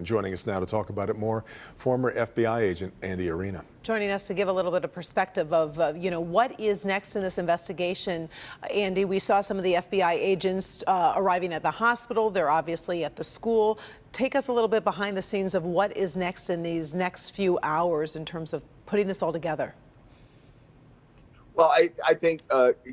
Joining us now to talk about it more, former FBI agent Andy Arena. Joining us to give a little bit of perspective of, what is next in this investigation. Andy, we saw some of the FBI agents arriving at the hospital. They're obviously at the school. Take us a little bit behind the scenes of what is next in these next few hours in terms of putting this all together. Well, I think,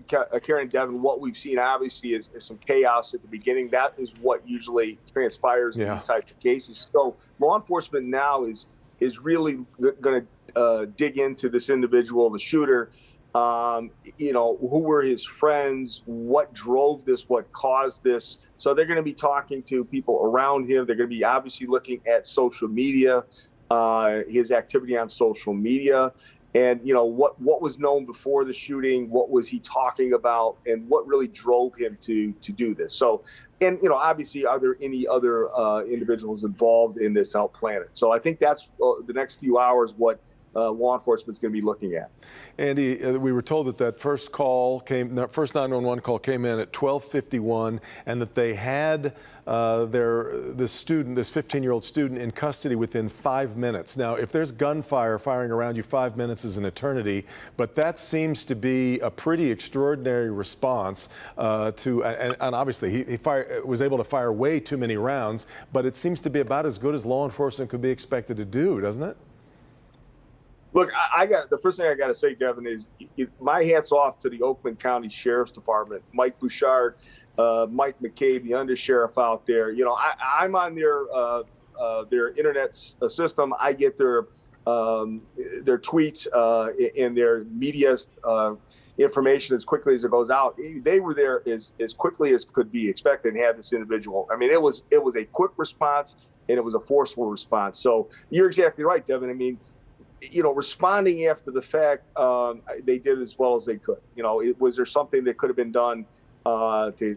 Karen and Devin, what we've seen obviously is some chaos at the beginning. That is what usually transpires in these types of cases. So law enforcement now is really going to dig into this individual, the shooter. Who were his friends? What drove this? What caused this? So they're going to be talking to people around him. They're going to be obviously looking at social media, his activity on social media. And, what was known before the shooting, what was he talking about, and what really drove him to do this? So, and, obviously, are there any other individuals involved in this out planet? So I think that's the next few hours what law enforcement is going to be looking at. Andy, we were told that first 911 call came in at 12:51, and that they had this 15-year-old student in custody within 5 minutes. Now, if there's gunfire firing around you, 5 minutes is an eternity, but that seems to be a pretty extraordinary response and obviously he was able to fire way too many rounds, but it seems to be about as good as law enforcement could be expected to do, doesn't it? Look, the first thing I got to say, Devin, is my hat's off to the Oakland County Sheriff's Department, Mike Bouchard, Mike McCabe, the undersheriff out there. I'm on their internet system. I get their tweets and their media information as quickly as it goes out. They were there as quickly as could be expected and had this individual. I mean, it was a quick response and it was a forceful response. So you're exactly right, Devin. I mean, responding after the fact, they did as well as they could. Was there something that could have been done to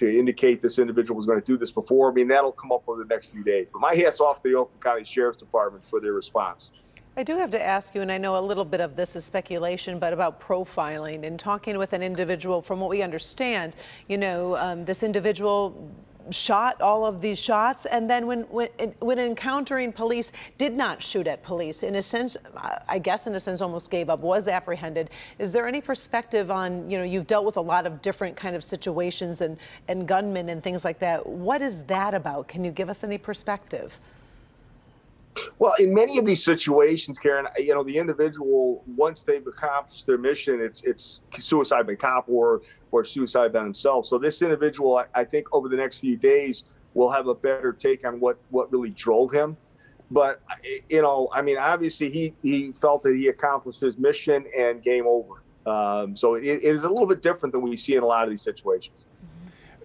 indicate this individual was going to do this before? I mean, that'll come up over the next few days. But my hat's off to the Oakland County Sheriff's Department for their response. I do have to ask you, and I know a little bit of this is speculation, but about profiling and talking with an individual. From what we understand, this individual shot all of these shots, and then when encountering police, did not shoot at police. In a sense, I guess in a sense, almost gave up, was apprehended. Is there any perspective on, you've dealt with a lot of different kind of situations and gunmen and things like that. What is that about? Can you give us any perspective? Well, in many of these situations, Karen, the individual, once they've accomplished their mission, it's suicide by cop or suicide by themselves. So this individual, I think over the next few days, will have a better take on what really drove him. But, obviously he felt that he accomplished his mission and game over. So it is a little bit different than we see in a lot of these situations.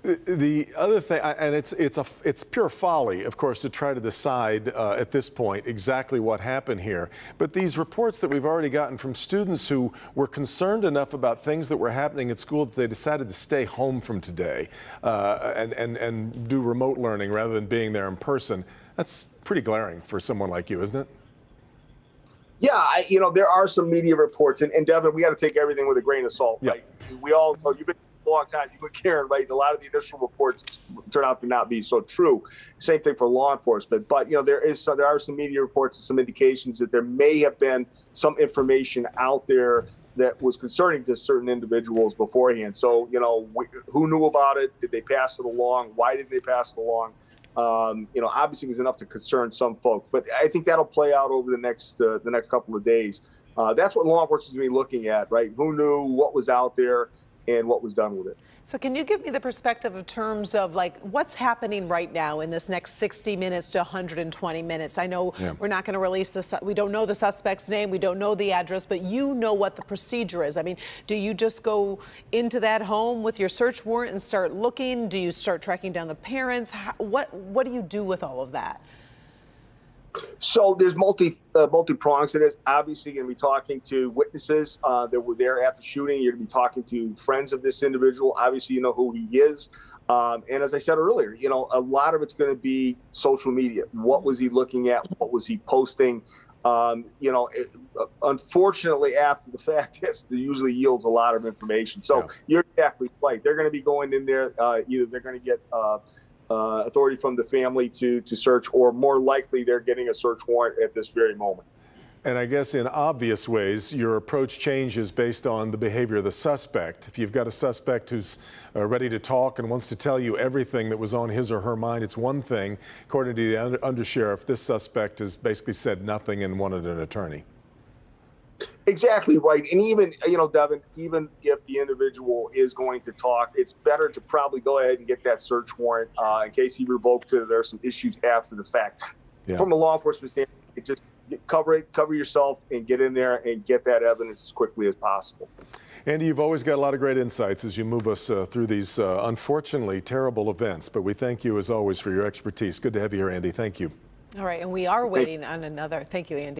The other thing, and it's pure folly, of course, to try to decide at this point exactly what happened here. But these reports that we've already gotten from students who were concerned enough about things that were happening at school that they decided to stay home from today and do remote learning rather than being there in person. That's pretty glaring for someone like you, isn't it? Yeah, there are some media reports, and Devin, we got to take everything with a grain of salt, right? We all know you've been a long time. You and Karen, right? A lot of the initial reports turn out to not be so true. Same thing for law enforcement. But there are some media reports and some indications that there may have been some information out there that was concerning to certain individuals beforehand. So who knew about it? Did they pass it along? Why did they pass it along? Obviously it was enough to concern some folks. But I think that'll play out over the next couple of days. That's what law enforcement is going to be looking at, right? Who knew, what was out there, and what was done with it. So can you give me the perspective in terms of what's happening right now in this next 60 minutes to 120 minutes? I know we're not going to release we don't know the suspect's name, we don't know the address, but you know what the procedure is. I mean, do you just go into that home with your search warrant and start looking? Do you start tracking down the parents? What do you do with all of that? So there's multi-prongs to this. Obviously, you're going to be talking to witnesses that were there at the shooting. You're going to be talking to friends of this individual. Obviously, you know who he is. And as I said earlier, a lot of it's going to be social media. What was he looking at? What was he posting? Unfortunately, after the fact, this usually yields a lot of information. So you're exactly right. They're going to be going in there. Either they're going to get authority from the family to search, or more likely they're getting a search warrant at this very moment. And I guess in obvious ways, your approach changes based on the behavior of the suspect. If you've got a suspect who's ready to talk and wants to tell you everything that was on his or her mind, it's one thing. According to the undersheriff, this suspect has basically said nothing and wanted an attorney. Exactly right. And even, Devin, even if the individual is going to talk, it's better to probably go ahead and get that search warrant in case he revoked it. There are some issues after the fact. Yeah. From a law enforcement standpoint, just cover yourself and get in there and get that evidence as quickly as possible. Andy, you've always got a lot of great insights as you move us through these unfortunately terrible events, but we thank you as always for your expertise. Good to have you here, Andy. Thank you. All right, and we are waiting on another. Thank you, Andy.